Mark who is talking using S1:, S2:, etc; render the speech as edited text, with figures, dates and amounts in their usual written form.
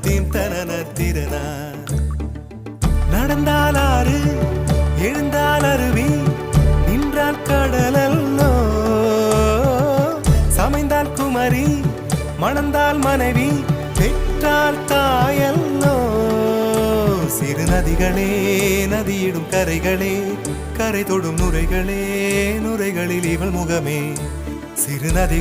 S1: Theme தனன திறனா. நடந்தால் ஆறு எழுந்தால் அருவி நின்றால் கடலல்லோ, சமைந்தால் குமரி மணந்தால் மனைவி பெற்றால் தாயல்லோ. சிறு நதிகளே நதியிடும் கரைகளே கரை தொடும் நுரைகளே நுரைகளில் இவள் முகமே. சிறு நதி